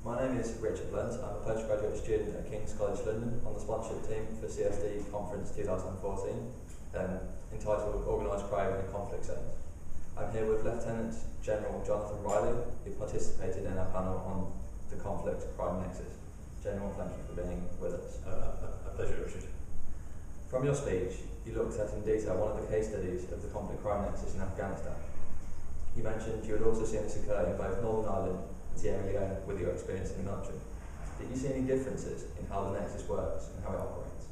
My name is Richard Blunt. I'm a postgraduate student at King's College London on the sponsorship team for CSD Conference 2014, entitled Organised Crime in Conflict Zones. I'm here with Lieutenant General Jonathon Riley, who participated in our panel on the Conflict-Crime Nexus. General, thank you for being with us. A pleasure, Richard. From your speech, you looked at in detail one of the case studies of the Conflict-Crime Nexus in Afghanistan. You mentioned you had also seen this occur in both Northern Ireland and Sierra Leone with your experience in the military. Did you see any differences in how the Nexus works and how it operates?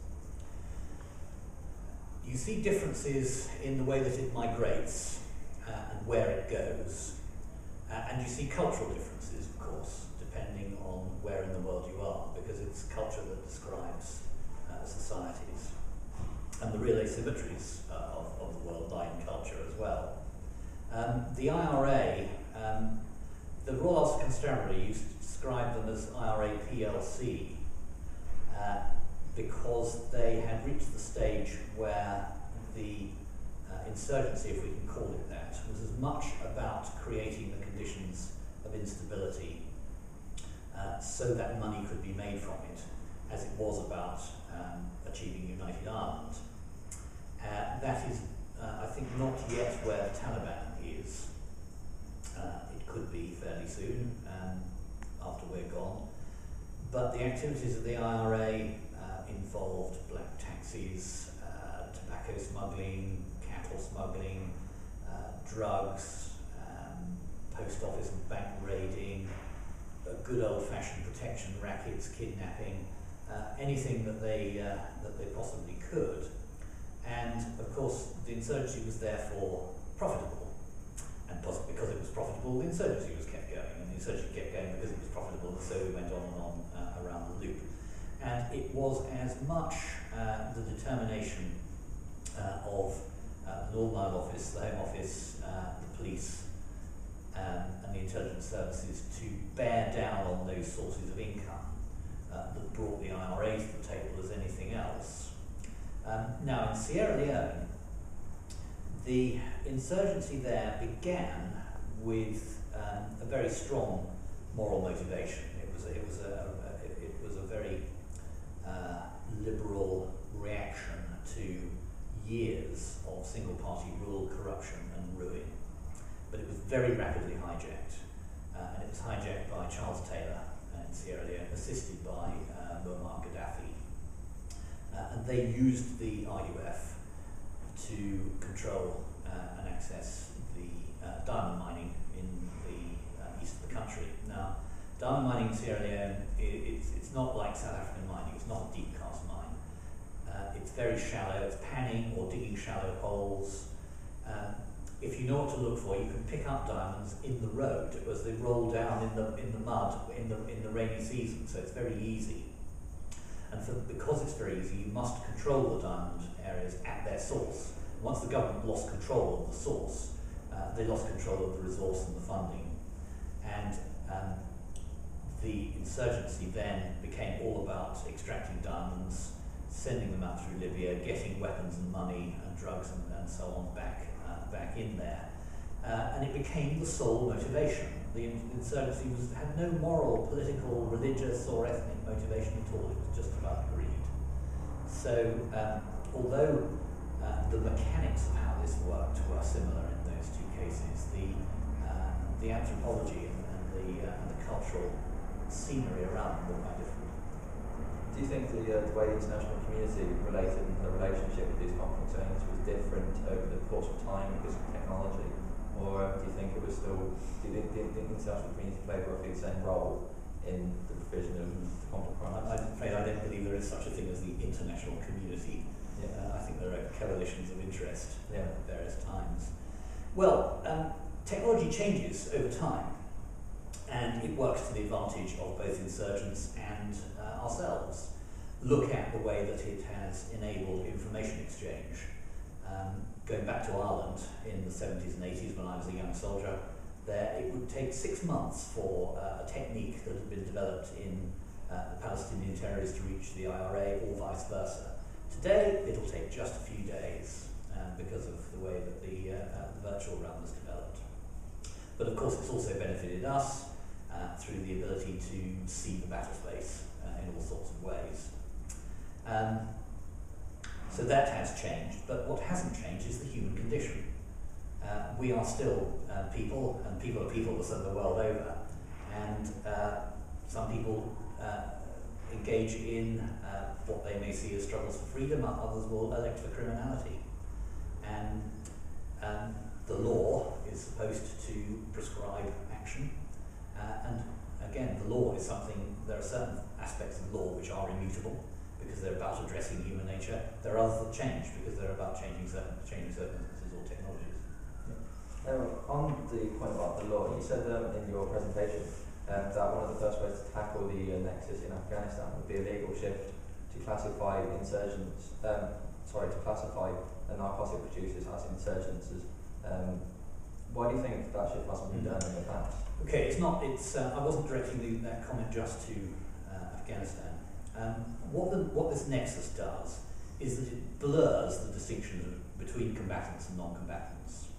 You see differences in the way that it migrates and where it goes, and you see cultural differences, of course, depending on where in the world you are, because it's culture that describes societies. And the real asymmetries of the world lie in culture as well. The IRA, the Royal Welch Fusiliers used to describe them as IRA PLC because they had reached the stage where the insurgency, if we can call it that, was as much about creating the conditions of instability so that money could be made from it as it was about achieving United Ireland. That is, I think, not yet where the Taliban is. It could be fairly soon after we're gone. But the activities of the IRA involved black taxis, tobacco smuggling, cattle smuggling, drugs, post office and bank raiding, good old-fashioned protection rackets, kidnapping, anything that they possibly could. And of course, the insurgency was therefore profitable, and because it was profitable, the insurgency was kept going, and the insurgency kept going because it was profitable, and so we went on and on around the loop. And it was as much the determination of the Northern Ireland Office, the Home Office, the police, and the intelligence services to bear down on those sources of income that brought the IRA to the table as anything else. Now, in Sierra Leone, the insurgency there began with a very strong moral motivation. It was a very liberal reaction to years of single-party rule, corruption, and ruin. But it was very rapidly hijacked, and it was hijacked by Charles Taylor in Sierra Leone, assisted by Muammar Gaddafi. And they used the RUF to control and access the diamond mining in the east of the country. Now, diamond mining in Sierra Leone, it's not like South African mining. It's not a deep cast mine. It's very shallow. It's panning or digging shallow holes. If you know what to look for, you can pick up diamonds in the road as they roll down in the mud in the rainy season. So it's very easy. And because it's very easy, you must control the diamond areas at their source. Once the government lost control of the source, they lost control of the resource and the funding. And the insurgency then became all about extracting diamonds, sending them out through Libya, getting weapons and money and drugs and so on back in there. And it became the sole motivation. The insurgency had no moral, political, religious or ethnic motivation at all. It was just about greed. So although the mechanics of how this worked were similar in those two cases, the anthropology and the cultural scenery around them were quite different. Do you think the way the international community related and the relationship with these conflict zones was different over the course of time because of technology? Or do you think it was still, do you think the international community played roughly the same role in the provision of conflict crime? I'm afraid I don't believe there is such a thing as the international community. I think there are coalitions of interest at various times. Well, technology changes over time, and it works to the advantage of both insurgents and ourselves. Look at the way that it has enabled information exchange. Going back to Ireland in the 70s and 80s when I was a young soldier, there it would take 6 months for a technique that had been developed in the Palestinian territories to reach the IRA or vice versa. Today, it'll take just a few days because of the way that the virtual realm has developed. But of course, it's also benefited us through the ability to see the battle space in all sorts of ways. So that has changed, but what hasn't changed is the human condition. We are still people, and people are people the world over, and some people engage in what they may see as struggles for freedom, others will elect for criminality. And the law is supposed to prescribe action, and again, the law is something, there are certain aspects of law which are immutable because they're about addressing human nature. There are others that change because they're about changing circumstances or technologies. On the point about the law, you said in your presentation that one of the first ways to tackle the nexus in Afghanistan would be a legal shift to classify to classify the narcotic producers as insurgents. Why do you think that shift hasn't been done in the past? Okay, I wasn't directing that comment just to Afghanistan. What this nexus does is that it blurs the distinction between combatants and non-combatants.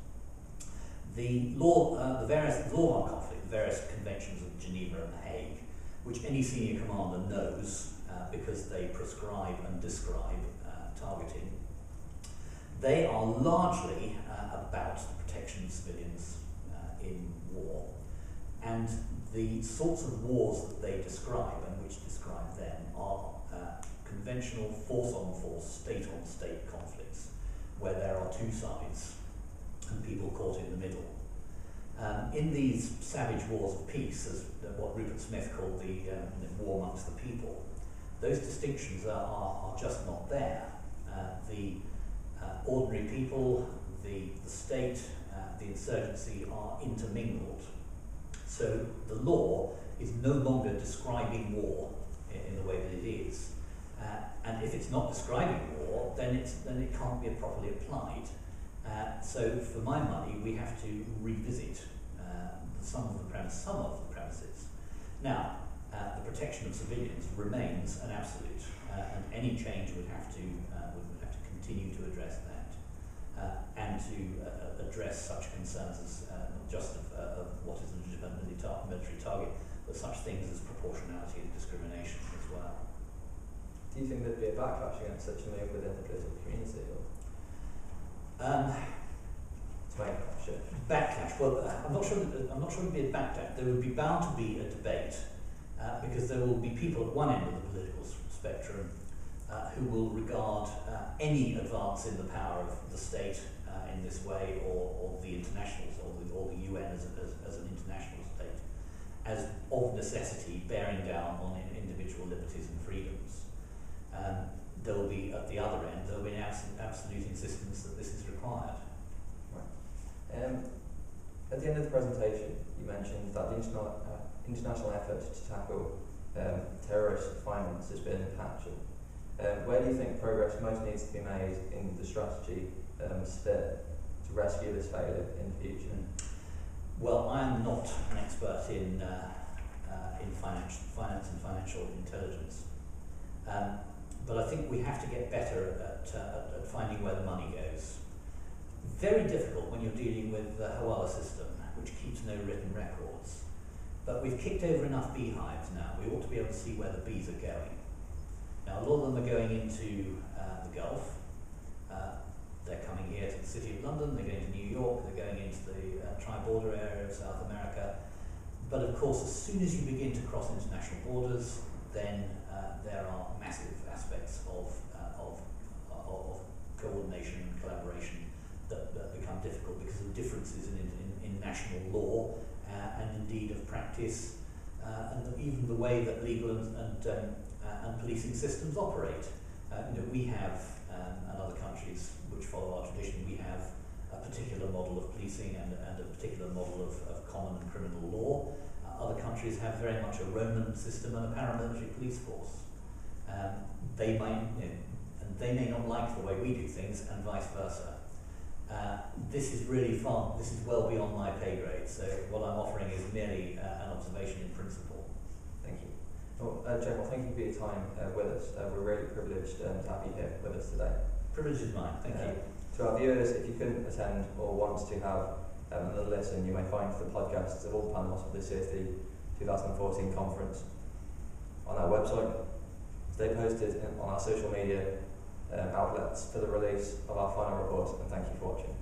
The law on conflict, the various conventions of Geneva and The Hague, which any senior commander knows because they prescribe and describe targeting, they are largely about the protection of civilians in war. And the sorts of wars that they describe and which describe them are conventional force-on-force, state-on-state conflicts, where there are two sides and people caught in the middle. In these savage wars of peace, as what Rupert Smith called the war amongst the people, those distinctions are just not there. The ordinary people, the state, the insurgency are intermingled. So the law is no longer describing war in the way that it is. And if it's not describing war, then it can't be properly applied. So for my money, we have to revisit some of the premises. Now, the protection of civilians remains an absolute, and any change would have to continue to address that, and to address such concerns as not just of what is a legitimate military target, but such things as proportionality and discrimination as well. Do you think there'd be a backlash against such a move within the political community? To make that shift? Backlash. Well, I'm not sure there'd be a backlash. There would be bound to be a debate because there will be people at one end of the political spectrum who will regard any advance in the power of the state in this way, or the internationals, or the UN as an international state, as of necessity bearing down on individual liberties and freedoms. There will be, at the other end, there will be an absolute insistence that this is required. Right. At the end of the presentation, you mentioned that the international effort to tackle terrorist finance has been patchy. Where do you think progress most needs to be made in the strategy sphere to rescue this failure in the future? Well, I am not an expert in finance and financial intelligence, but I think we have to get better at finding where the money goes. Very difficult when you're dealing with the Hawala system, which keeps no written records. But we've kicked over enough beehives now. We ought to be able to see where the bees are going. Now, a lot of them are going into the Gulf. They're coming here to the City of London, they're going to New York, they're going into the tri-border area of South America. But of course, as soon as you begin to cross international borders, then there are massive aspects of coordination and collaboration that become difficult because of differences in national law and indeed of practice, and even the way that legal and policing systems operate. We have, and other countries which follow our tradition, we have a particular model of policing and a particular model of common and criminal law. Other countries have very much a Roman system and a paramilitary police force. They may not like the way we do things, and vice versa. This is really fun. This is well beyond my pay grade. So what I'm offering is merely an observation in principle. Thank you. Well, General, thank you for your time with us. We're really privileged to have you here with us today. Privilege is mine. Thank you. To our viewers, if you couldn't attend or want to have another listen, you may find the podcasts of all the panels of the CSD 2014 conference on our website. Stay posted on our social media outlets for the release of our final report, and thank you for watching.